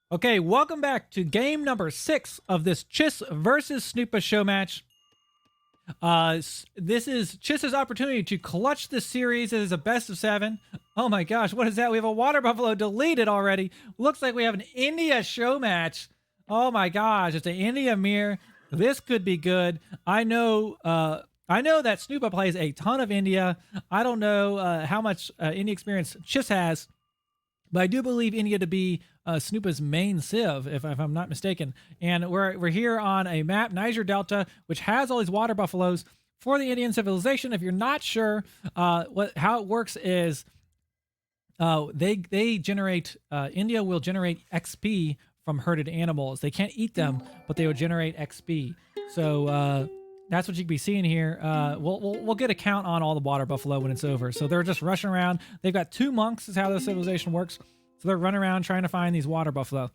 Okay, welcome back to game number 6 of this Chiss versus Snoopa show match. This is Chiss's opportunity to clutch this series. It is a best of 7. Oh my gosh, what is that? We have a water buffalo deleted already. Looks like we have an India show match. Oh my gosh, it's an India mirror. This could be good. I know that Snoopa plays a ton of India. I don't know how much India experience Chiss has, but I do believe India to be Snoopa's main civ, if I'm not mistaken. And we're here on a map, Niger Delta, which has all these water buffaloes for the Indian civilization. If you're not sure, how it works is they generate India will generate XP from herded animals. They can't eat them, but they will generate XP. So that's what you can be seeing here. We'll get a count on all the water buffalo when it's over. So they're just rushing around. They've got 2 monks is how the civilization works. So they're running around trying to find these water buffalo.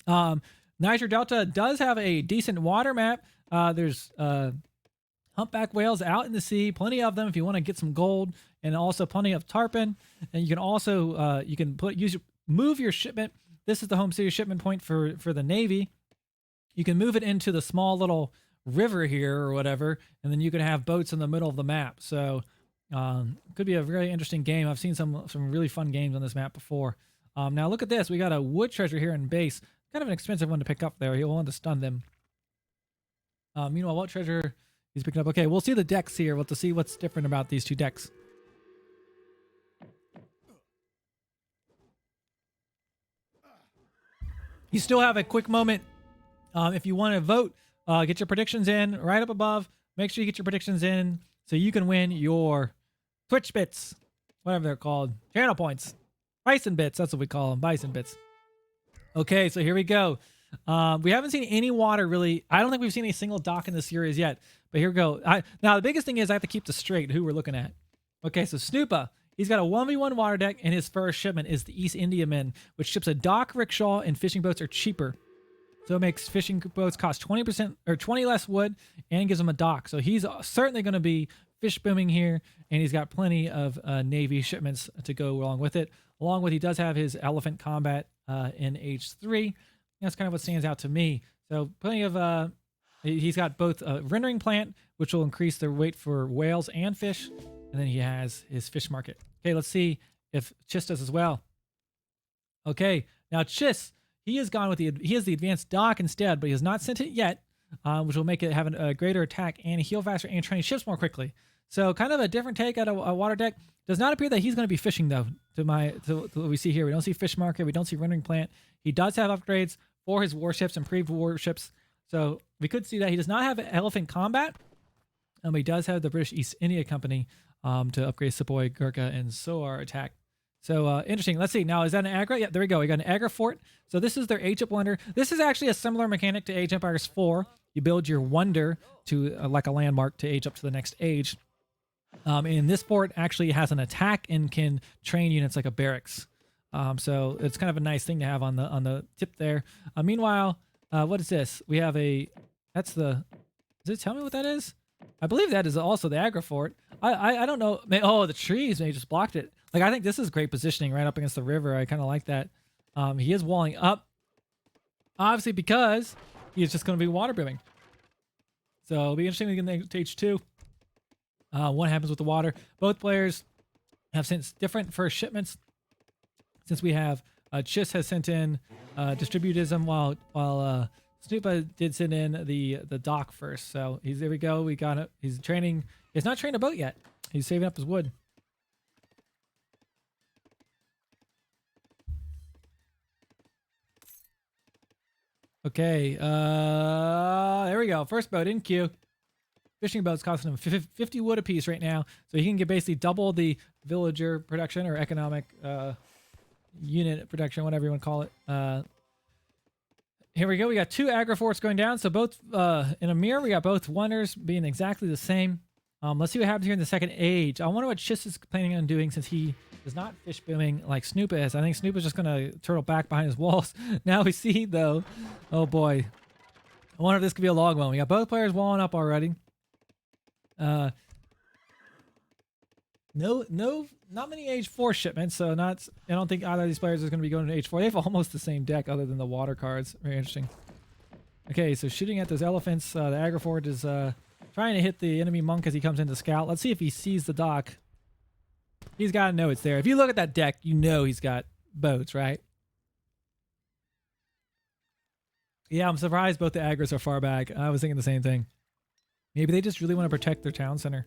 Niger Delta does have a decent water map. There's humpback whales out in the sea, plenty of them if you want to get some gold, and also plenty of tarpon. And you can also move your shipment. This is the home city shipment point for the Navy. You can move it into the small little river here or whatever, and then you can have boats in the middle of the map. So could be a very interesting game. I've seen some really fun games on this map before. Now look at this. We got a wood treasure here in base. Kind of an expensive one to pick up there. He'll want to stun them. Meanwhile, what treasure he's picking up? Okay, we'll see the decks here. We'll have to see what's different about these 2 decks. You still have a quick moment. If you want to vote, get your predictions in right up above. Make sure you get your predictions in so you can win your Twitch bits, whatever they're called, channel points, bison bits. That's what we call them, bison bits. Okay, so here we go. We haven't seen any water really. I don't think we've seen a single dock in the series yet. But here we go. Now the biggest thing is I have to keep this straight. Who we're looking at. Okay, so Snoopa. He's got a 1v1 water deck, and his first shipment is the East Indiaman, which ships a dock, rickshaw, and fishing boats are cheaper. So it makes fishing boats cost 20% or 20 less wood, and gives him a dock. So he's certainly going to be fish booming here, and he's got plenty of Navy shipments to go along with it. Along with, he does have his elephant combat in H3. That's kind of what stands out to me. So plenty of he's got both a rendering plant, which will increase the weight for whales and fish, and then he has his fish market. Okay, let's see if Chiss does as well. Okay, now Chiss, he has gone with he has the advanced dock instead, but he has not sent it yet, which will make it have a greater attack and heal faster and train ships more quickly. So kind of a different take out of a water deck. Does not appear that he's going to be fishing though. To what we see here, we don't see fish market, we don't see rendering plant. He does have upgrades for his warships, improved warships. So we could see that he does not have elephant combat, but he does have the British East India Company to upgrade Sepoy, Gurkha, and Soar attack. So interesting. Let's see. Now, is that an aggro? Yeah, there we go. We got an aggro fort. So this is their Age of Wonder. This is actually a similar mechanic to Age of Empires 4. You build your wonder to like a landmark to age up to the next age. And this fort actually has an attack and can train units like a barracks. So it's kind of a nice thing to have on the tip there. Meanwhile, what is this? We have that's the, does it tell me what that is? I believe that is also the aggro fort. I don't know. Oh, the trees, they just blocked it. Like, I think this is great positioning right up against the river. I kind of like that. He is walling up, obviously, because he's just going to be water booming. So it'll be interesting to get to H2. What happens with the water? Both players have sent different first shipments. Since we have Chiss has sent in distributism, while Snoopa did send in the dock first. So there we go. We got it. He's training. He's not trained a boat yet. He's saving up his wood. Okay, there we go. First boat in queue. Fishing boats costing him 50 wood apiece right now, so he can get basically double the villager production or economic unit production, whatever you want to call it. Here we go. We got 2 aggro forts going down, so both in a mirror. We got both wonders being exactly the same. Let's see what happens here in the second age. I wonder what Chiss is planning on doing since he is not fish booming like Snoopa is. I think Snoopa's just going to turtle back behind his walls. Now we see, though, oh boy. I wonder if this could be a long one. We got both players walling up already. Not many age 4 shipments. So I don't think either of these players is going to be going to age 4. They have almost the same deck other than the water cards. Very interesting. Okay, so shooting at those elephants. The Agrifort is trying to hit the enemy monk as he comes in to scout. Let's see if he sees the dock. He's got to know it's there. If you look at that deck, you know he's got boats, right? Yeah, I'm surprised both the Agros are far back. I was thinking the same thing. Maybe they just really want to protect their town center.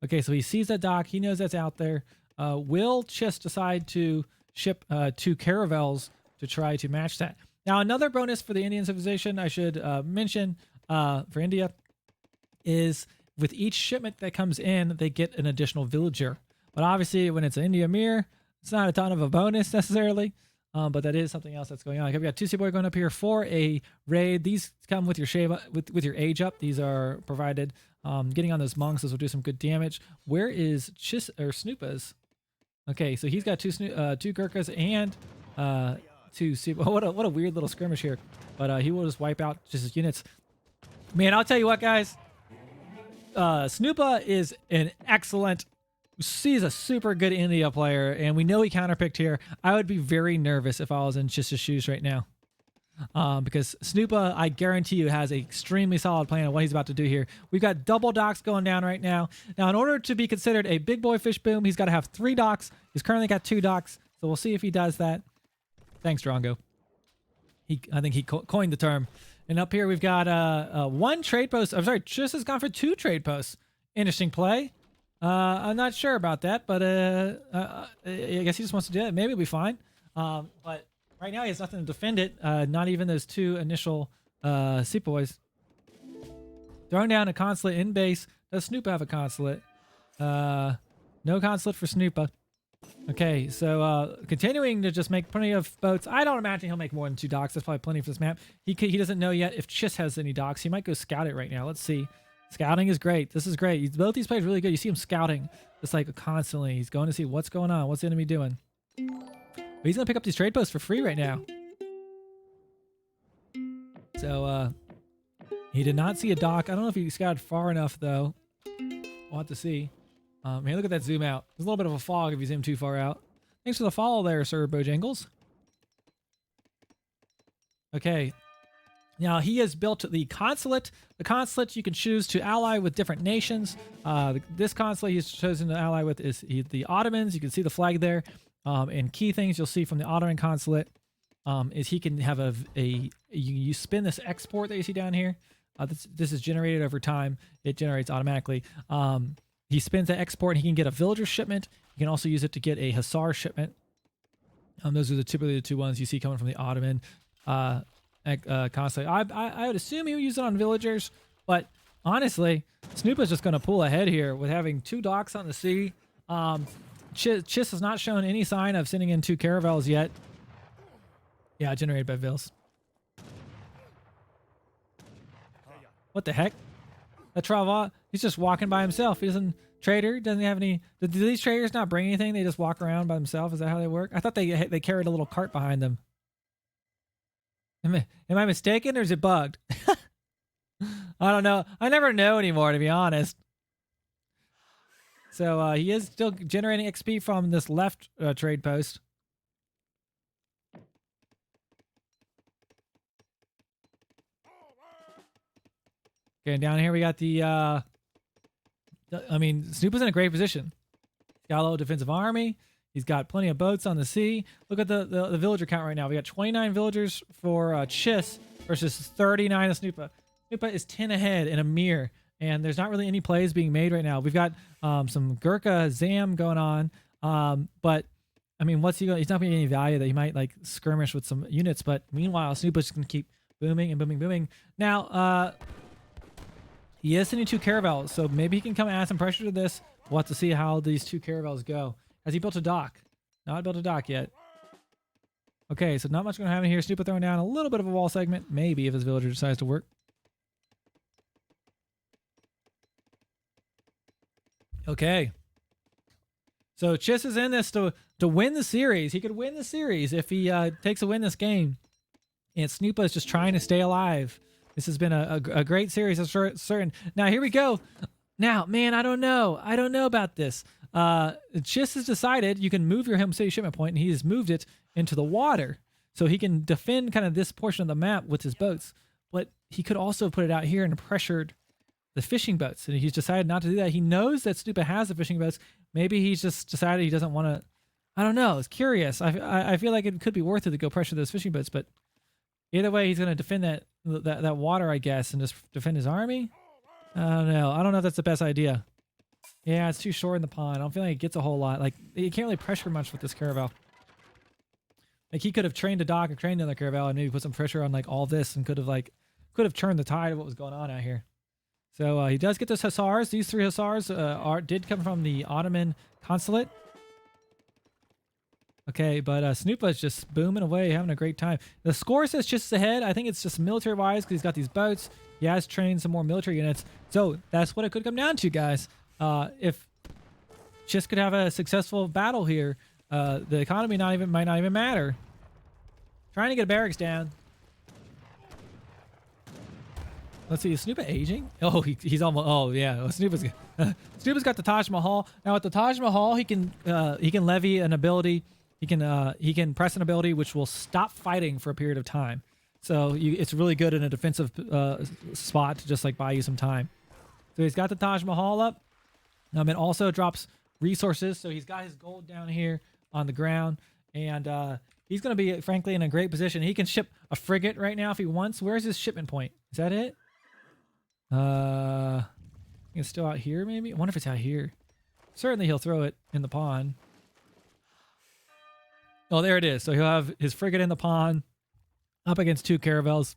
Okay, so he sees that dock. He knows that's out there. Will Chiss decide to ship 2 caravels to try to match that? Now, another bonus for the Indian civilization I should mention for India is with each shipment that comes in, they get an additional villager. But obviously, when it's an India mirror, it's not a ton of a bonus necessarily. But that is something else that's going on. Like, I've got 2 Seaboy going up here for a raid. These come with your shave with your age up. These are provided. Getting on those monks, those will do some good damage. Where is Snoopa's? Okay, so he's got 2 Gurkhas and 2 Seaboy. What a weird little skirmish here. But he will just wipe out just his units. Man, I'll tell you what, guys. Snoopa is an excellent. He's a super good India player, and we know he counterpicked here. I would be very nervous if I was in Chiss's shoes right now. Because Snoopa, I guarantee you, has an extremely solid plan of what he's about to do here. We've got double docks going down right now. Now, in order to be considered a big boy fish boom, he's got to have 3 docks. He's currently got 2 docks, so we'll see if he does that. Thanks, Drongo. I think he coined the term. And up here, we've got 1 trade post. I'm sorry, Chiss has gone for 2 trade posts. Interesting play. I'm not sure about that, but I guess he just wants to do it. Maybe it'll be fine. But right now he has nothing to defend it. Not even those 2 initial sepoys. Throwing down a consulate in base. Does Snoopa have a consulate? No consulate for Snoopa. Okay, so continuing to just make plenty of boats. I don't imagine he'll make more than 2 docks. That's probably plenty for this map. He doesn't know yet if Chiss has any docks. He might go scout it right now. Let's see. Scouting is great. This is great. Both these players really good. You see him scouting just like constantly. He's going to see what's going on. What's the enemy doing? But he's going to pick up these trade posts for free right now. So he did not see a dock. I don't know if he scouted far enough, though. We'll have to see. Man, look at that zoom out. There's a little bit of a fog if you zoom too far out. Thanks for the follow there, Sir Bojangles. Okay. Now, he has built the consulate. The consulate you can choose to ally with different nations. This consulate he's chosen to ally with is the Ottomans. You can see the flag there. And key things you'll see from the Ottoman consulate is he can have you spin this export that you see down here. This is generated over time. It generates automatically. He spins that export and he can get a villager shipment. You can also use it to get a Hussar shipment. Those are typically the 2 ones you see coming from the Ottoman constantly. I would assume he would use it on villagers, but honestly, Snoopa's just going to pull ahead here with having 2 docks on the sea. Chiss has not shown any sign of sending in 2 caravels yet. Yeah, generated by Vils. What the heck? That Trava, he's just walking by himself. He doesn't have any. Do these traders not bring anything? They just walk around by themselves. Is that how they work? I thought they carried a little cart behind them. Am I mistaken or is it bugged? I don't know. I never know anymore, to be honest. So he is still generating XP from this left trade post. Okay, and down here we got Snoopa's in a great position. He's got a little defensive army. He's got plenty of boats on the sea. Look at the villager count right now. We got 29 villagers for Chiss versus 39 of Snoopa. Snoopa is 10 ahead in a mirror, and there's not really any plays being made right now. We've got some Gurkha Zam going on, but I mean, what's he going? He's not going to get any value that he might like skirmish with some units. But meanwhile, Snoopa's just going to keep booming and booming, booming. Now, he is sending 2 caravels, so maybe he can come and add some pressure to this. We'll have to see how these 2 caravels go. Has he built a dock? Not built a dock yet. Okay, so not much going to happen here. Snoopa throwing down a little bit of a wall segment. Maybe if his villager decides to work. Okay. So Chiss is in this to win the series. He could win the series if he takes a win this game. And Snoopa is just trying to stay alive. This has been a great series, I'm certain. Now, here we go. Now, man, I don't know. I don't know about this. Chiss has decided you can move your home city shipment point, and he has moved it into the water. So he can defend kind of this portion of the map with his boats. But he could also put it out here and pressured the fishing boats. And he's decided not to do that. He knows that Snoopa has the fishing boats. Maybe he's just decided he doesn't want to. I don't know. It's curious. I feel like it could be worth it to go pressure those fishing boats. But either way, he's going to defend that water, I guess, and just defend his army. I don't know. I don't know if that's the best idea. Yeah, it's too short in the pond. I don't feel like it gets a whole lot. Like, you can't really pressure much with this caravel. Like, he could have trained a dock or trained another caravel and maybe put some pressure on like all this and could have turned the tide of what was going on out here. So he does get those hussars. These 3 hussars did come from the Ottoman consulate. Okay, but Snoopa is just booming away, having a great time. The score says just ahead. I think it's just military-wise because he's got these boats. He has trained some more military units. So that's what it could come down to, guys. If Chiss could have a successful battle here, the economy might not even matter. Trying to get barracks down. Let's see, is Snoopa aging? Oh, he's almost. Oh yeah, Snoopa's got the Taj Mahal. Now at the Taj Mahal, he can levy an ability. He can press an ability which will stop fighting for a period of time. So it's really good in a defensive spot to just like buy you some time. So he's got the Taj Mahal up. It also drops resources. So he's got his gold down here on the ground, and he's going to be, frankly, in a great position. He can ship a frigate right now if he wants. Where's his shipment point? Is that it? I think it's still out here, maybe? I wonder if it's out here. Certainly he'll throw it in the pond. Oh, there it is. So he'll have his frigate in the pond up against 2 caravels.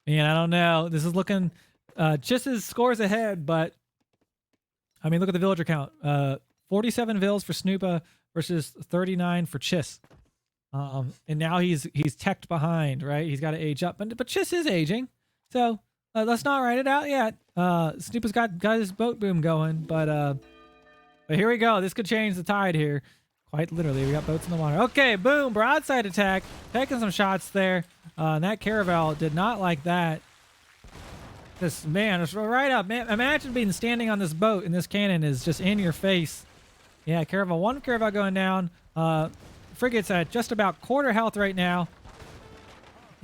And I don't know. This is looking just as scores ahead, but I mean, look at the villager count. 47 vills for Snoopa versus 39 for Chiss. And now he's teched behind, right? He's got to age up. But Chiss is aging. So let's not write it out yet. Snoopa's got his boat boom going, but here we go. This could change the tide here. Quite literally, we got boats in the water. Okay, boom, broadside attack. Taking some shots there. And that caravel did not like that. This, man, it's right up. Man, imagine being standing on this boat and this cannon is just in your face. Yeah, caravel. 1 caravel going down. Frigate's at just about quarter health right now.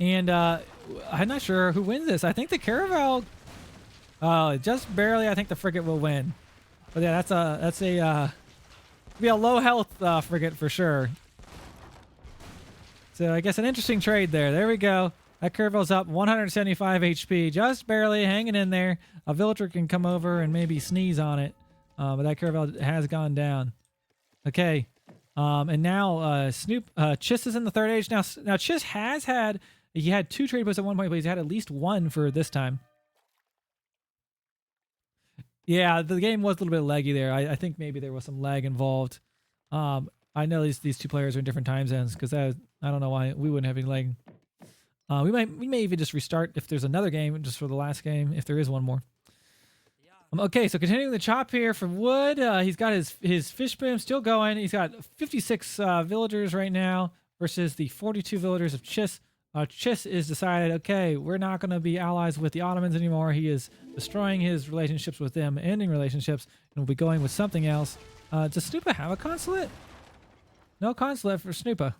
And I'm not sure who wins this. I think the caravel, just barely, I think the frigate will win. But yeah, that's be a low health frigate for sure. So I guess an interesting trade there. There we go. That caravel's up 175 HP, just barely hanging in there. A villager can come over and maybe sneeze on it, but that caravel has gone down. Okay, and now Chiss is in the 3rd age. Now Chiss had 2 trade posts at one point, but he's had at least 1 for this time. Yeah, the game was a little bit leggy there. I think maybe there was some lag involved. I know these 2 players are in different time zones because I don't know why we wouldn't have any lag. We may even just restart if there's another game just for the last game if there is one more. Okay, so continuing the chop here from wood. He's got his fish boom still going. He's got 56 villagers right now versus the 42 villagers of Chiss. Chiss is decided, okay, we're not going to be allies with the Ottomans anymore. He is destroying his relationships with them, ending relationships, and will be going with something else. Does Snoopa have a consulate? No consulate for Snoopa.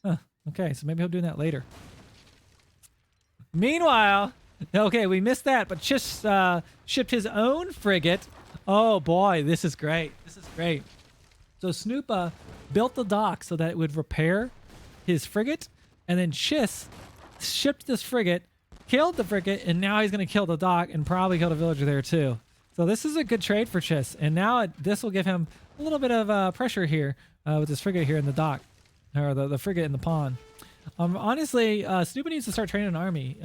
Huh. Okay, so maybe he'll do that later. Meanwhile, okay, we missed that, but Chiss shipped his own frigate. Oh boy, this is great. This is great. So Snoopa built the dock so that it would repair his frigate, and then Chiss shipped this frigate, killed the frigate, and now he's going to kill the dock and probably kill a villager there too. So this is a good trade for Chiss, and now this will give him a little bit of pressure here with this frigate here in the dock, or the frigate in the pond. Honestly, Snoopa needs to start training an army.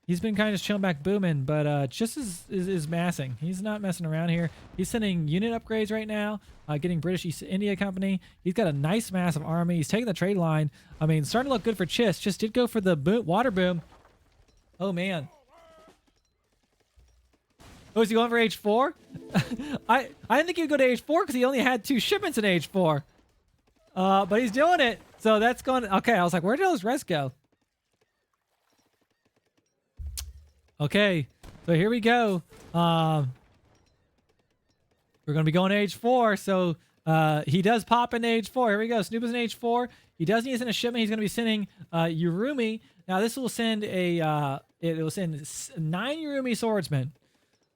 He's been kind of just chilling back booming, but Chiss is massing. He's not messing around here. He's sending unit upgrades right now, getting British East India Company. He's got a nice massive army. He's taking the trade line. I mean, starting to look good for Chiss. Chiss did go for the water boom. Oh, man. Oh, is he going for age 4? I didn't think he would go to age 4 because he only had 2 shipments in age 4. But he's doing it. So that's going... Okay, I was like, where did those rest go? Okay, so here we go. We're we're going to be going to age 4. So he does pop in age 4. Here we go. Snoopa's in age 4. He does need to send a shipment. He's going to be sending Yurumi. Now this will send it will send 9 Yurumi swordsmen.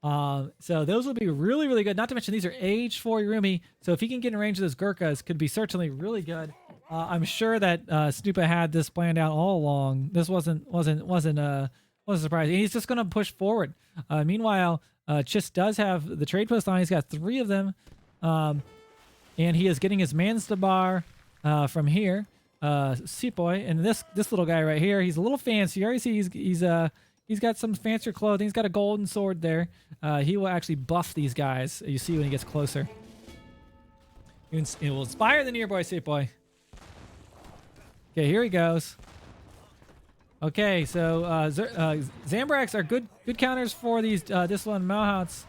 So those will be really, really good. Not to mention these are age 4 Yurumi. So if he can get in range of those Gurkhas, could be certainly really good. I'm sure that Snoopa had this planned out all along. This wasn't a surprise. And he's just going to push forward. Meanwhile, Chis does have the trade post line. He's got 3 of them. And he is getting his Manstabar from here. Sepoy. And this little guy right here, he's a little fancy. You already see he's got some fancier clothing. He's got a golden sword there. He will actually buff these guys. You see when he gets closer. It will inspire the nearby Sepoy. Okay, here he goes. Okay, so Zambraks are good counters for these Discipline Mahouts.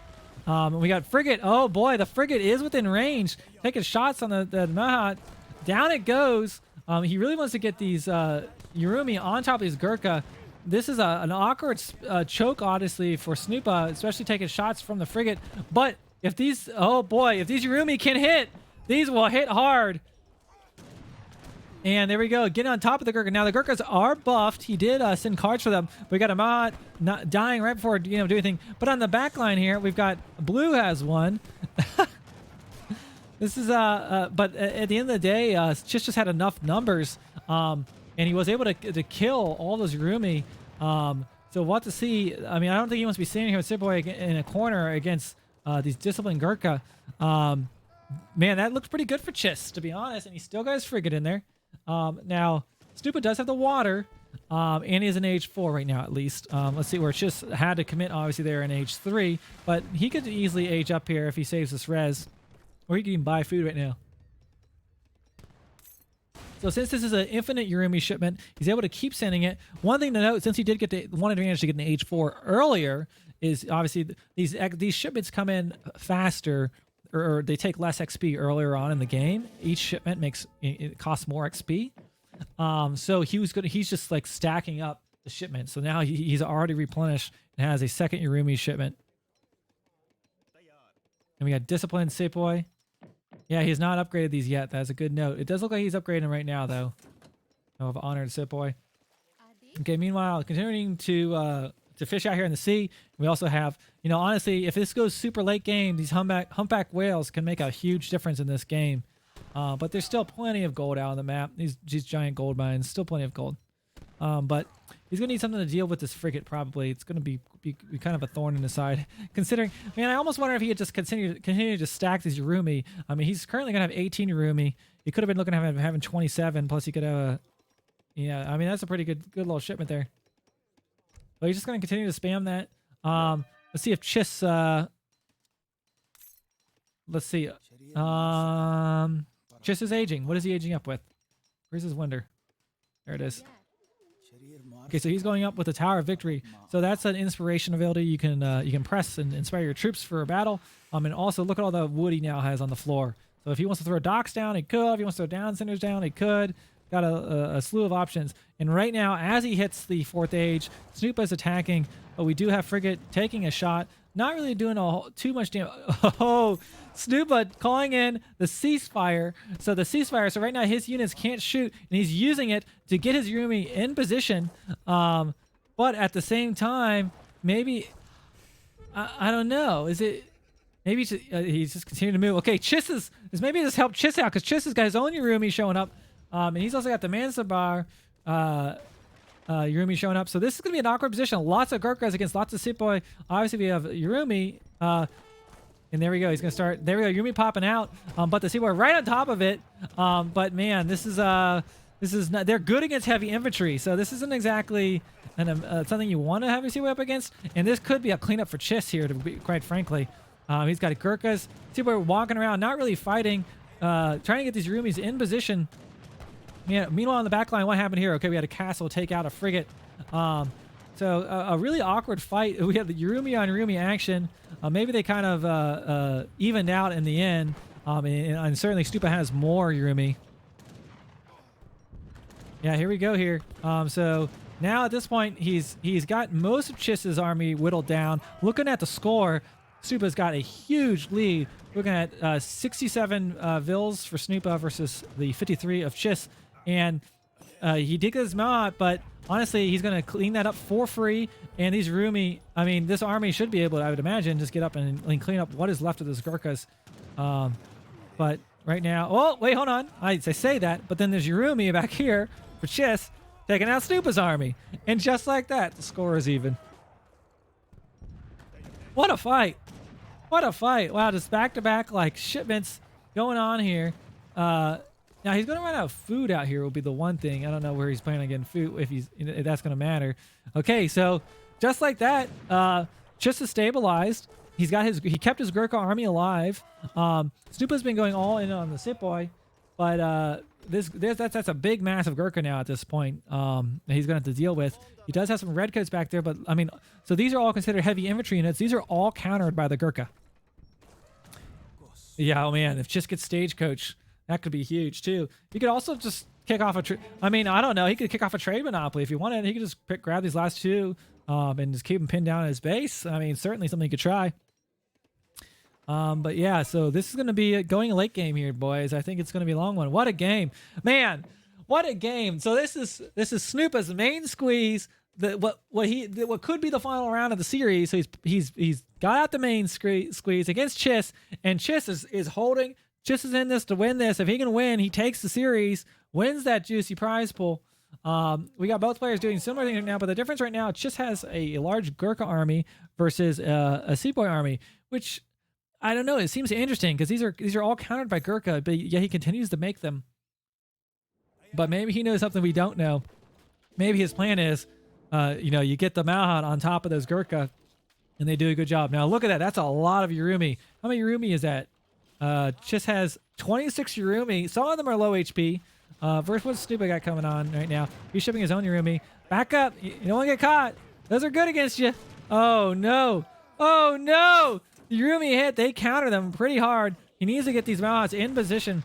And we got Frigate. Oh boy, the Frigate is within range. Taking shots on the Mahout. Down it goes. He really wants to get these Yurumi on top of these Gurkha. This is an awkward choke, honestly, for Snoopa, especially taking shots from the Frigate. But if these, oh boy, if these Yurumi can hit, these will hit hard. And there we go, getting on top of the Gurkha. Now the Gurkhas are buffed. He did send cards for them. We got a Mahat not dying right before do anything. But on the back line here, we've got Blue has one. This is but at the end of the day, Chis just had enough numbers, and he was able to kill all those Yurumi. So we'll have to see. I mean, I don't think he wants to be standing here with Sepoy in a corner against these disciplined Gurkha. Man, that looks pretty good for Chis, to be honest. And he still got his Frigate in there. Now, Snoopa does have the water, and he is in age 4 right now, at least. Let's see where Chis had to commit, obviously, there in age 3. But he could easily age up here if he saves this res. Or he can even buy food right now. So since this is an infinite Yurumi shipment, he's able to keep sending it. One thing to note, since he did get one advantage to get an age 4 earlier, is obviously these shipments come in faster, or they take less XP earlier on in the game. Each shipment it costs more XP. So he's just like stacking up the shipment. So now he's already replenished and has a second Yurumi shipment. And we got Disciplined Sepoy. Yeah, he's not upgraded these yet. That's a good note. It does look like he's upgrading them right now, though. Oh, of Honored Sepoy. Okay, meanwhile, continuing to fish out here in the sea, we also have, honestly, if this goes super late game, these humpback whales can make a huge difference in this game. But there's still plenty of gold out on the map. These giant gold mines, still plenty of gold. But he's going to need something to deal with this Frigate, probably. It's going to be kind of a thorn in the side. Considering, man, I almost wonder if he could just continue to stack these Yurumi. I mean, he's currently going to have 18 Yurumi. He could have been looking at having 27, plus he could have a... Yeah, I mean, that's a pretty good little shipment there. But he's just going to continue to spam that. Let's see if Chis... let's see. Chis is aging. What is he aging up with? Where's his wonder? There it is. Okay, so he's going up with the Tower of Victory. So that's an inspiration ability. You can press and inspire your troops for a battle. And also look at all the wood he now has on the floor. So if he wants to throw docks down, he could. If he wants to throw down centers down, he could. Got a slew of options. And right now, as he hits the 4th age, Snoopa is attacking. But we do have Frigate taking a shot. Not really doing too much damage. Oh, Snoopa calling in the ceasefire. So the ceasefire, so right now his units can't shoot, and he's using it to get his Yurumi in position. But at the same time, maybe, I don't know. Is it, maybe he's just continuing to move. Okay, Chis is maybe this helped Chis out, because Chis has got his own Yurumi showing up. And he's also got the Mansabar Yurumi showing up. So this is going to be an awkward position. Lots of Gurkhas against lots of Sepoy. Obviously, we have Yurumi. And there we go. He's going to start. There we go. Yurumi popping out. But the Sepoy right on top of it. But man, this is not, they're good against heavy infantry. So this isn't exactly something you want to have your Sepoy up against. And this could be a cleanup for Chis here, to be quite frankly. He's got Gurkhas. Sepoy walking around, not really fighting. Trying to get these Yurumis in position. Yeah. Meanwhile, on the back line, what happened here? Okay, we had a castle take out a Frigate. So a really awkward fight. We have the Yurumi on Yurumi action. Maybe they kind of evened out in the end. And certainly Snoopa has more Yurumi. Yeah, here we go here. So now at this point, he's got most of Chis's army whittled down. Looking at the score, Snoopa's got a huge lead. Looking at 67 Vils for Snoopa versus the 53 of Chiss. And he did get his Mount, but honestly, he's going to clean that up for free. And these Rumi, I mean, this army should be able to, I would imagine, just get up and clean up what is left of those Gurkhas. But right now, oh, wait, hold on. I say that, but then there's Yurumi back here for Chiss taking out Snoopa's army. And just like that, the score is even. What a fight. What a fight. Wow, just back-to-back, like, shipments going on here. Now, he's going to run out of food out here will be the one thing. I don't know where he's planning on getting food, if that's going to matter. Okay, so just like that, Chiss is stabilized. He kept his Gurkha army alive. Snoopa's been going all in on the Sepoy, but that's a big, massive Gurkha now at this point. That he's going to have to deal with. He does have some redcoats back there, but I mean, so these are all considered heavy infantry units. These are all countered by the Gurkha. Yeah, oh man, if Chiss gets stagecoach, that could be huge too. He could also just kick off I mean, I don't know. He could kick off a trade monopoly if he wanted. He could just grab these last two and just keep him pinned down at his base. I mean, certainly something he could try. But yeah, so this is going to be going a late game here, boys. I think it's going to be a long one. What a game, man! What a game! So this is Snoopa's main squeeze. What could be the final round of the series. So he's got out the main squeeze against Chiss, and Chiss is holding. Chiss is in this to win this. If he can win, he takes the series, wins that juicy prize pool. We got both players doing similar things right now, but the difference right now, Chiss has a large Gurkha army versus a Sepoy army, which I don't know. It seems interesting because these are all countered by Gurkha, but yeah, he continues to make them. But maybe he knows something we don't know. Maybe his plan is, you get the Malhat on top of those Gurkha, and they do a good job. Now look at that. That's a lot of Yurumi. How many Yurumi is that? Chiss has 26 Yurumi. Some of them are low HP. Versus what Snoopa got coming on right now. He's shipping his own Yurumi. Back up. You don't want to get caught. Those are good against you. Oh, no. Oh, no. The Yurumi hit. They counter them pretty hard. He needs to get these Malhats in position.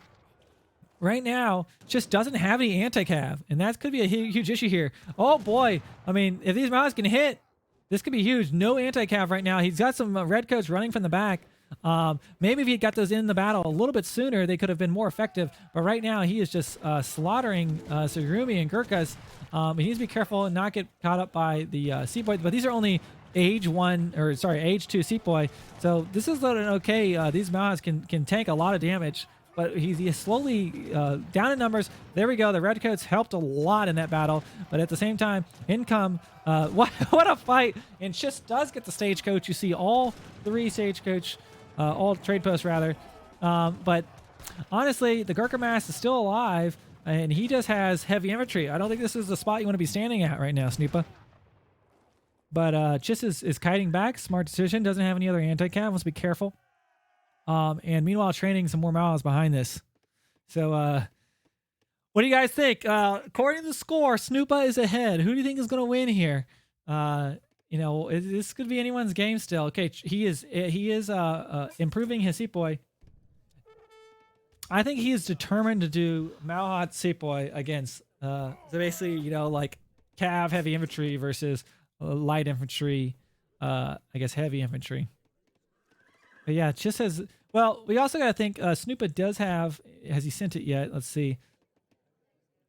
Right now, just doesn't have any anti-cav, and that could be a huge issue here. Oh boy, I mean, if these Malhats can hit, this could be huge. No anti-cav right now. He's got some redcoats running from the back. Maybe if he got those in the battle a little bit sooner, they could have been more effective. But right now, he is just slaughtering Surumi and Gurkhas. He needs to be careful and not get caught up by the Sepoy. But these are only age 2 Sepoy. So this is looking okay. These Malhats can tank a lot of damage. But he's slowly down in numbers. There we go. The redcoats helped a lot in that battle. But at the same time, in come what a fight! And Chiss does get the stagecoach. You see all three stagecoach, all trade posts rather. But honestly, the Gurkha mass is still alive, and he just has heavy infantry. I don't think this is the spot you want to be standing at right now, Snoopa. But Chiss is kiting back. Smart decision. Doesn't have any other anti-cav. Must be careful. And meanwhile, training some more miles behind this. So, what do you guys think? According to the score, Snoopa is ahead. Who do you think is going to win here? This could be anyone's game still. Okay, he is improving his Sepoy. I think he is determined to do Malhat Sepoy against, so basically, like Cav heavy infantry versus light infantry, I guess heavy infantry. But yeah, Chiss has. Well, we also got to think Snoopa does have. Has he sent it yet? Let's see.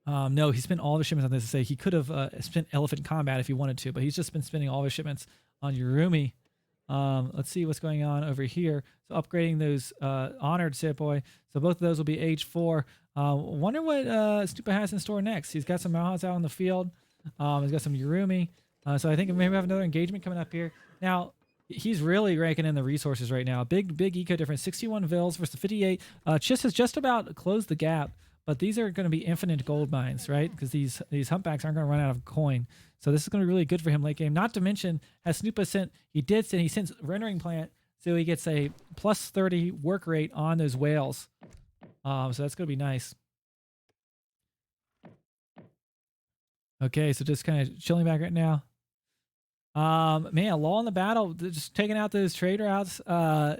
No, he spent all the shipments on this. To say he could have spent Elephant Combat if he wanted to, but he's just been spending all his shipments on Yurumi. Let's see what's going on over here. So upgrading those honored Sepoy. So both of those will be age 4. Wonder what Snoopa has in store next. He's got some Malhats out on the field. He's got some Yurumi. So I think maybe we have another engagement coming up here. Now, he's really raking in the resources right now. Big eco difference. 61 Vils versus 58. Chiss has just about closed the gap, but these are going to be infinite gold mines, right? Because these humpbacks aren't going to run out of coin. So this is going to be really good for him late game. Not to mention, as Snoopa sent rendering plant, so he gets a plus 30 work rate on those whales. So that's going to be nice. Okay, so just kind of chilling back right now. Man, a lull in the battle, just taking out those trade routes. I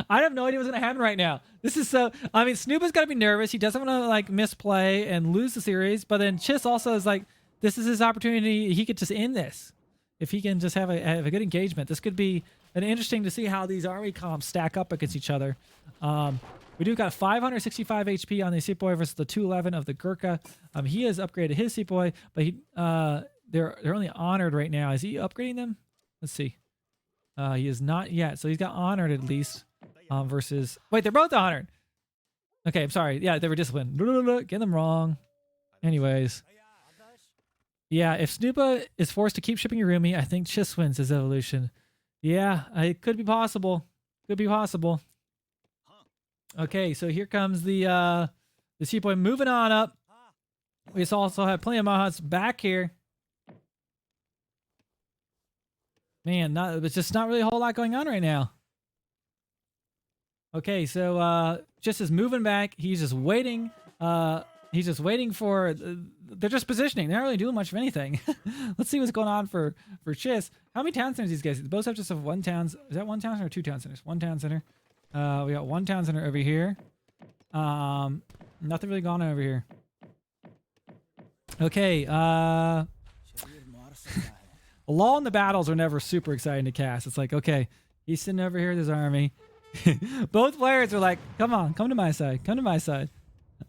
have no idea what's gonna happen right now. This is so. I mean, Snoopa's gotta be nervous. He doesn't want to like misplay and lose the series. But then Chiss also is like, this is his opportunity. He could just end this if he can just have a good engagement. This could be and interesting to see how these army comps stack up against each other. We do got 565 HP on the Sepoy versus the 211 of the Gurkha. He has upgraded his Sepoy, but they're only honored right now. Is he upgrading them? Let's see. He is not yet, so he's got honored at least. Versus wait, they're both honored. Okay, I'm sorry. Yeah, they were disciplined. Get them wrong. Anyways. Yeah, if Snoopa is forced to keep shipping Yurumi, I think Chiss wins his evolution. Yeah, it could be possible. Could be possible. Okay, so here comes the Sepoy moving on up. We also have plenty of Mahats back here. Man, it's just not really a whole lot going on right now. Okay, so Chiss is moving back. He's just waiting. He's just waiting for. They're just positioning. They're not really doing much of anything. Let's see what's going on for Chiss. How many town centers these guys? Both have just have one town. Is that one town center or two town centers? One town center. We got one town center over here. Nothing really going on over here. Okay. Lull in the battles are never super exciting to cast. It's like, okay, he's sitting over here with his army. Both players are like, come on, come to my side. Come to my side.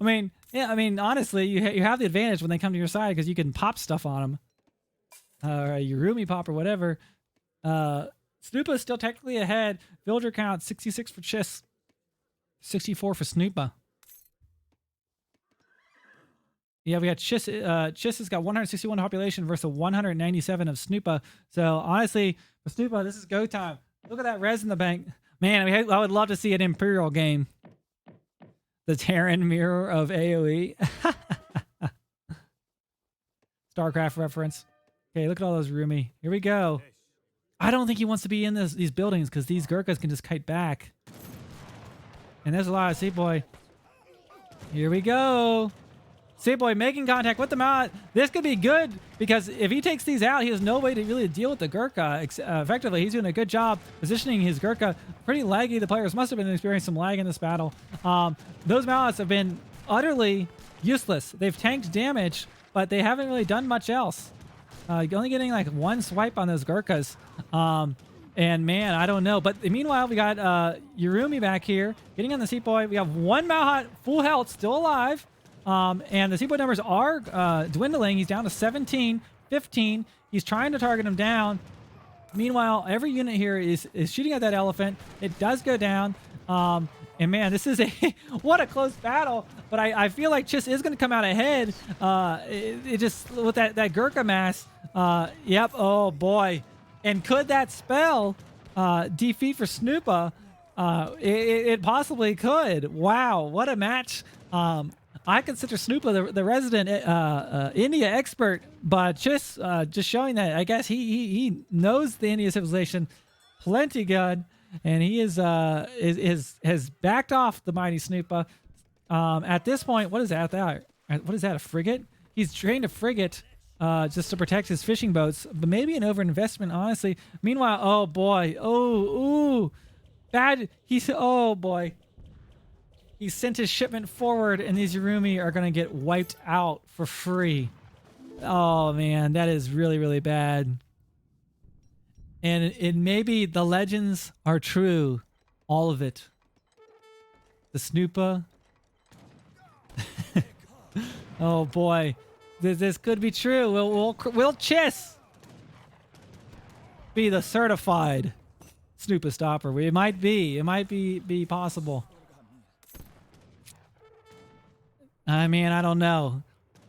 I mean, yeah, I mean, honestly, you have the advantage when they come to your side because you can pop stuff on them. Or Yurumi pop or whatever. Snoopa is still technically ahead. Villager count 66 for Chiss, 64 for Snoopa. Yeah, we got Chiss. Chiss has got 161 population versus 197 of Snoopa. So honestly, for Snoopa, this is go time. Look at that res in the bank. Man, I would love to see an Imperial game. The Terran mirror of AOE. StarCraft reference. Okay, look at all those Rumi. Here we go. I don't think he wants to be in these buildings because these Gurkhas can just kite back. And there's a lot of Sepoy. Here we go. Sepoy making contact with the Mount. This could be good because if he takes these out, he has no way to really deal with the Gurkha effectively. He's doing a good job positioning his Gurkha. Pretty laggy. The players must have been experiencing some lag in this battle. Those Mallets have been utterly useless. They've tanked damage, but they haven't really done much else. Only getting like one swipe on those Gurkhas. And man, I don't know. But meanwhile, we got Yurumi back here getting on the Sepoy. We have one Malhat full health still alive. And the Sepoy numbers are dwindling. He's down to 17, 15. He's trying to target him down. Meanwhile, every unit here is shooting at that elephant. It does go down. And man, this is what a close battle. But I feel like Chiss is going to come out ahead. It just with that Gurkha mass. Yep. Oh boy. And could that spell defeat for Snoopa? It possibly could. Wow, what a match. I consider Snoopa the resident India expert, but just showing that I guess he knows the India civilization plenty good, and he has backed off the mighty Snoopa. At this point, what is that? What is that? A frigate? He's trained a frigate just to protect his fishing boats, but maybe an overinvestment, honestly. Meanwhile, oh boy, ooh, bad. Oh boy. He sent his shipment forward, and these Yurumi are going to get wiped out for free. Oh, man, that is really, really bad. And it maybe the legends are true. All of it. The Snoopa. Oh, boy. This could be true. Will Chiss be the certified Snoopa stopper? It might be. It might be possible. I mean, I don't know.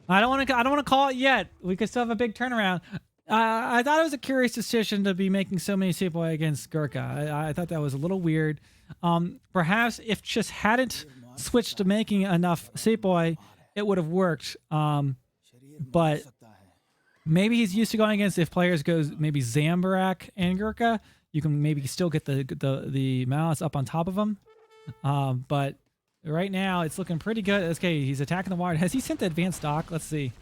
I don't want to call it yet. We could still have a big turnaround. I thought it was a curious decision to be making so many Sepoy against Gurkha. I thought that was a little weird. Perhaps if Chiss hadn't switched to making enough Sepoy, it would have worked. But maybe he's used to going against if players go maybe Zambarak and Gurkha. You can maybe still get the Malice up on top of them. But right now, it's looking pretty good. Okay, he's attacking the water. Has he sent the advanced dock? Let's see.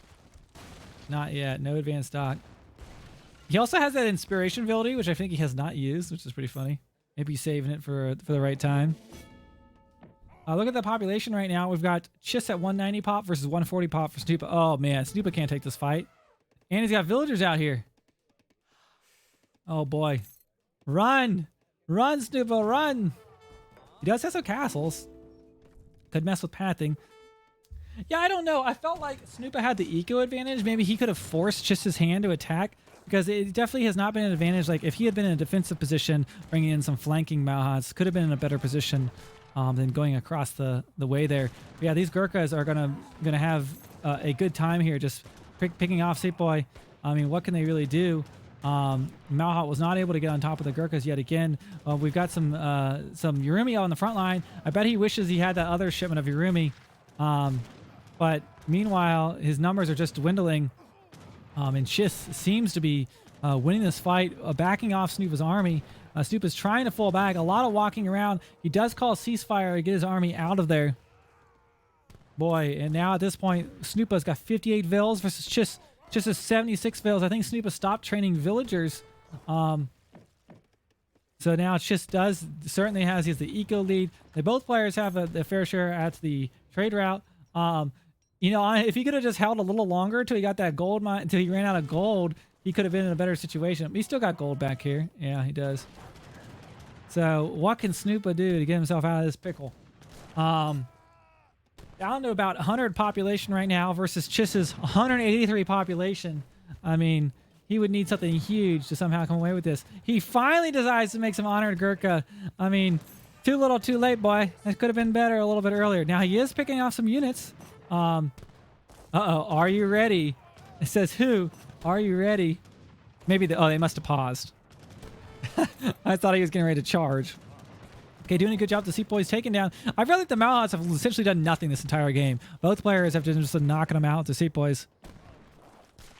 Not yet. No advanced dock. He also has that inspiration ability, which I think he has not used, which is pretty funny. Maybe he's saving it for the right time. Look at the population right now. We've got Chiss at 190 pop versus 140 pop for Snoopa. Oh, man. Snoopa can't take this fight. And he's got villagers out here. Oh, boy. Run. Run, Snoopa, run! He does have some castles. Could mess with pathing. Yeah, I don't know. I felt like Snoopa had the eco advantage. Maybe he could have forced just his hand to attack, because it definitely has not been an advantage. Like, if he had been in a defensive position, bringing in some flanking Malhats, could have been in a better position than going across the way there. But yeah, these Gurkhas are gonna have a good time here, just picking off Seat Boy. I mean, what can they really do? Malhat was not able to get on top of the Gurkhas yet again. We've got some Yurumi on the front line. I bet he wishes he had that other shipment of Yurumi. But meanwhile, his numbers are just dwindling. And Chiss seems to be winning this fight, backing off Snoopa's army. Snoopa's trying to fall back. A lot of walking around. He does call ceasefire to get his army out of there. Boy, and now at this point, Snoopa's got 58 vills versus Chiss. Chiss has 76 vills. I think Snoopa stopped training villagers. So now Chiss certainly has the eco lead. Both players have a fair share at the trade route. You know, if he could have just held a little longer till he got that gold mine, until he ran out of gold, he could have been in a better situation. He still got gold back here. Yeah, he does. So what can Snoopa do to get himself out of this pickle? Down to about 100 population right now versus Chiss's 183 population. I mean, he would need something huge to somehow come away with this. He finally decides to make some honored Gurkha. I mean, too little, too late, boy. It could have been better a little bit earlier. Now he is picking off some units. Uh-oh, are you ready? It says who? Are you ready? Maybe they must have paused. I thought he was getting ready to charge. Okay, doing a good job. The Seat Boy's taken down. I feel like the Malhats have essentially done nothing this entire game. Both players have just been knocking them out, the Seat Boys.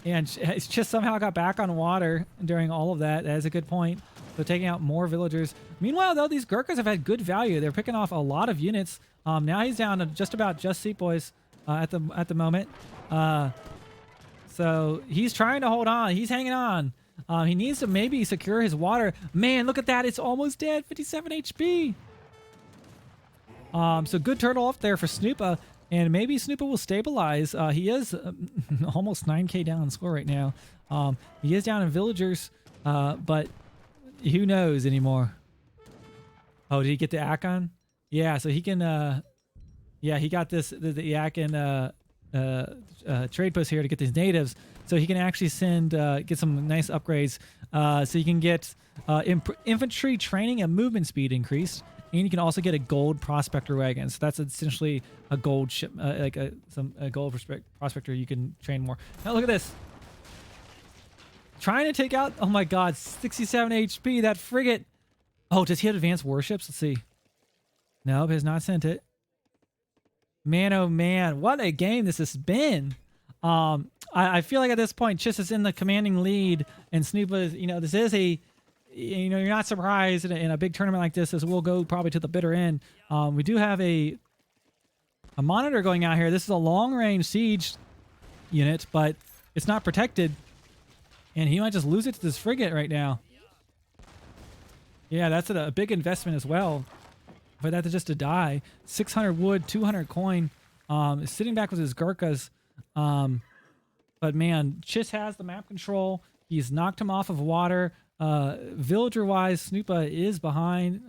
And it's just somehow got back on water during all of that. That is a good point. So taking out more villagers. Meanwhile, though, these Gurkhas have had good value. They're picking off a lot of units. Now he's down to just about Seat Boys at the moment. So he's trying to hold on. He's hanging on. He needs to maybe secure his water. Man, look at that. It's almost dead. 57 HP. So good turtle up there for Snoopa. And maybe Snoopa will stabilize. He is almost 9k down in score right now. He is down in villagers. But who knows anymore? Oh, did he get the Akon? Yeah, so he can... yeah, he got the Akon trade post here to get these natives. So he can actually get some nice upgrades. So you can get infantry training and movement speed increased. And you can also get a gold prospector wagon. So that's essentially a gold ship, like a gold prospector. You can train more. Now look at this. Trying to take out, oh my god, 67 HP, that frigate. Oh, does he have advanced warships? Let's see. Nope, has not sent it. Man, oh man, what a game this has been. I feel like at this point, Chiss is in the commanding lead, and Snoopa is, this is you're not surprised in a big tournament like this, as we'll go probably to the bitter end. We do have a monitor going out here. This is a long-range siege unit, but it's not protected, and he might just lose it to this frigate right now. Yeah, that's a big investment as well. For that to die. 600 wood, 200 coin. Sitting back with his Gurkhas. But man, Chiss has the map control. He's knocked him off of water. Villager-wise, Snoopa is behind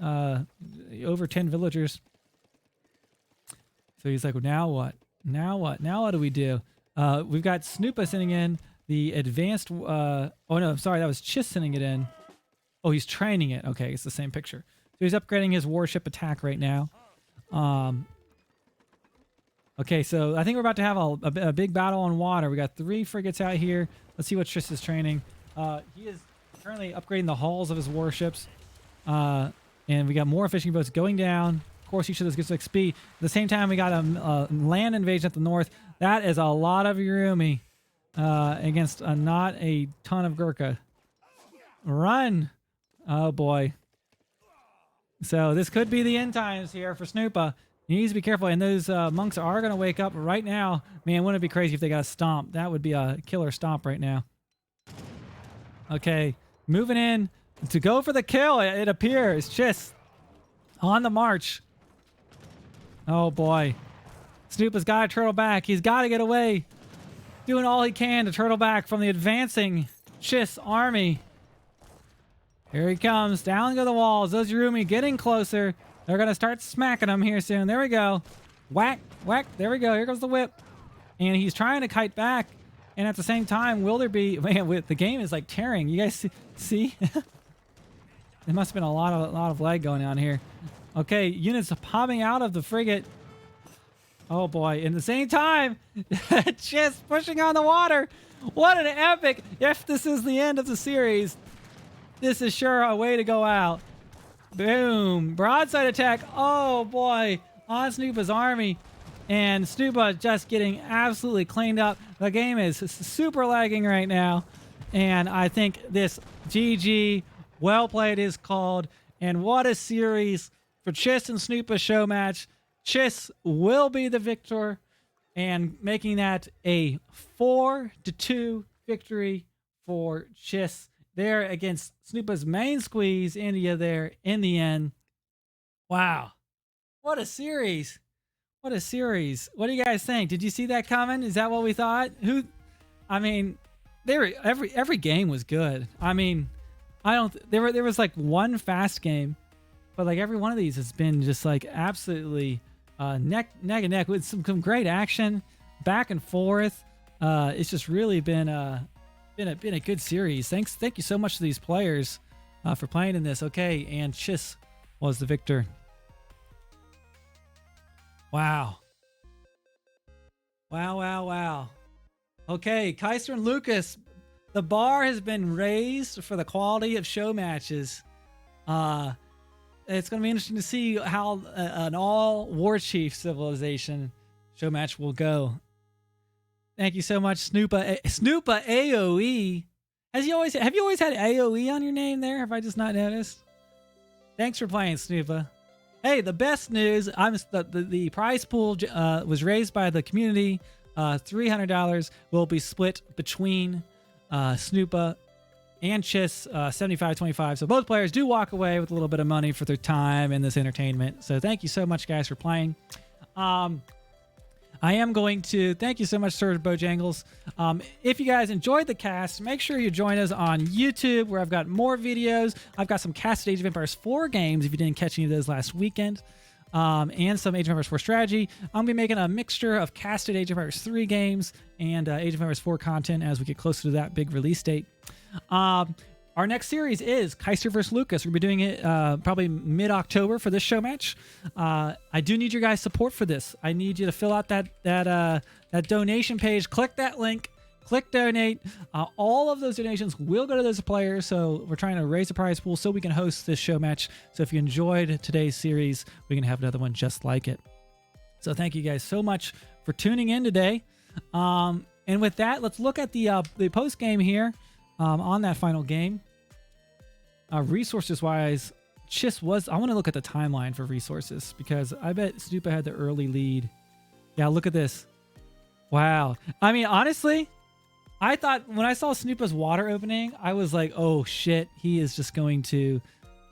over 10 villagers. So he's like, well, now what? Now what? Now what do we do? We've got Snoopa sending in the advanced... oh, no, I'm sorry. That was Chiss sending it in. Oh, he's training it. Okay, it's the same picture. So he's upgrading his warship attack right now. Okay, so I think we're about to have a big battle on water. We got 3 frigates out here. Let's see what Chiss is training. He is currently upgrading the hulls of his warships. And we got more fishing boats going down. Of course, each of those gets XP. At the same time, we got a land invasion at the north. That is a lot of Yurumi against not a ton of Gurkha. Run! Oh, boy. So this could be the end times here for Snoopa. He needs to be careful, and those monks are going to wake up right now. Man, wouldn't it be crazy if they got a stomp? That would be a killer stomp right now. Okay, moving in to go for the kill, it appears. Chiss on the march. Oh, boy. Snoopa's got to turtle back. He's got to get away. Doing all he can to turtle back from the advancing Chiss army. Here he comes. Down go the walls. Those Yurumi getting closer. They're going to start smacking him here soon. There we go. Whack, whack. There we go. Here goes the whip. And he's trying to kite back. And at the same time, will there be... Man, the game is like tearing. You guys see? There must have been a lot of lag going on here. Okay, units popping out of the frigate. Oh boy. In the same time, just pushing on the water. What an epic... If this is the end of the series, this is sure a way to go out. Boom. Broadside attack. Oh boy. On Snoopa's army. And Snoopa just getting absolutely cleaned up. The game is super lagging right now. And I think this GG, well played, is called. And what a series for Chiss and Snoopa Showmatch. Chiss will be the victor, and making that a 4-2 victory for Chiss there against Snoopa's main squeeze, India, there in the end. Wow. What a series. What a series. What do you guys think? Did you see that coming? Is that what we thought? I mean, every game was good. I mean, there was like one fast game, but like every one of these has been just like absolutely neck and neck with some great action, back and forth. It's just really been a good series. Thank you so much to these players for playing in this. Okay, and Chiss was the victor. Wow. Wow. Okay, Kaiser and Lucas, the bar has been raised for the quality of show matches. It's going to be interesting to see how an all War Chief civilization show match will go. Thank you so much, Snoopa. Snoopa AOE. Have you always had AOE on your name there? Have I just not noticed? Thanks for playing, Snoopa. Hey, the best news, the prize pool was raised by the community. $300 will be split between Snoopa and Chiss, 75-25. So both players do walk away with a little bit of money for their time in this entertainment. So thank you so much, guys, for playing. I am going to thank you so much, Sir Bojangles. If you guys enjoyed the cast, make sure you join us on YouTube, where I've got more videos. I've got some casted Age of Empires 4 games, if you didn't catch any of those last weekend, and some Age of Empires 4 strategy. I'm going to be making a mixture of casted Age of Empires 3 games and Age of Empires 4 content as we get closer to that big release date. Our next series is Kaiser vs. Lucas. We'll be doing it probably mid-October for this show match. I do need your guys' support for this. I need you to fill out that donation page. Click that link. Click donate. All of those donations will go to those players. So we're trying to raise the prize pool so we can host this show match. So if you enjoyed today's series, we can have another one just like it. So thank you guys so much for tuning in today. And with that, let's look at the post game here on that final game. Resources wise, Chiss was... I want to look at the timeline for resources because I bet Snoopa had the early lead. Yeah, look at this. Wow. I mean, honestly, I thought when I saw Snoopa's water opening, I was like, oh shit, he is just going to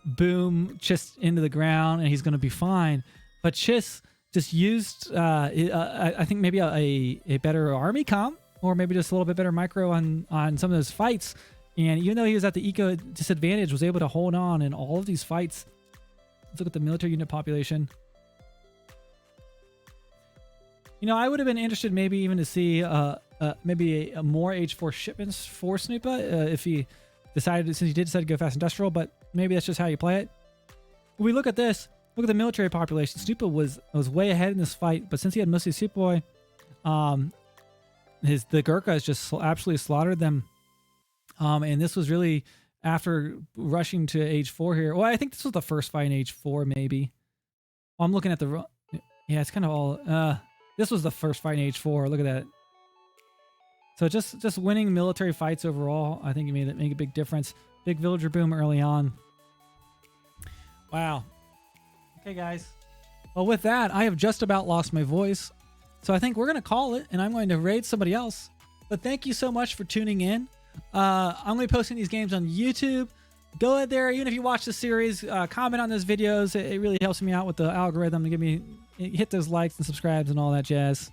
boom Chiss into the ground and he's going to be fine. But Chiss just used, I think maybe a better army comp, or maybe just a little bit better micro on some of those fights. And even though he was at the eco disadvantage, was able to hold on in all of these fights. Let's look at the military unit population. You know, I would have been interested maybe even to see maybe a more H4 shipments for Snoopa if he decided, since he did decide to go fast industrial, but maybe that's just how you play it. When we look at this, look at the military population. Snoopa was way ahead in this fight, but since he had mostly Sepoy, the Gurkhas just absolutely slaughtered them. And this was really after rushing to age 4 here. Well, I think this was the first fight in age 4, maybe. I'm looking at the... Yeah, it's kind of all... this was the first fight in age 4. Look at that. So just winning military fights overall, I think it made a big difference. Big villager boom early on. Wow. Okay, guys. Well, with that, I have just about lost my voice. So I think we're going to call it, and I'm going to raid somebody else. But thank you so much for tuning in. I'm going to be posting these games on YouTube. Go ahead there, even if you watch the series, comment on those videos. It really helps me out with the algorithm to give me, hit those likes and subscribes and all that jazz.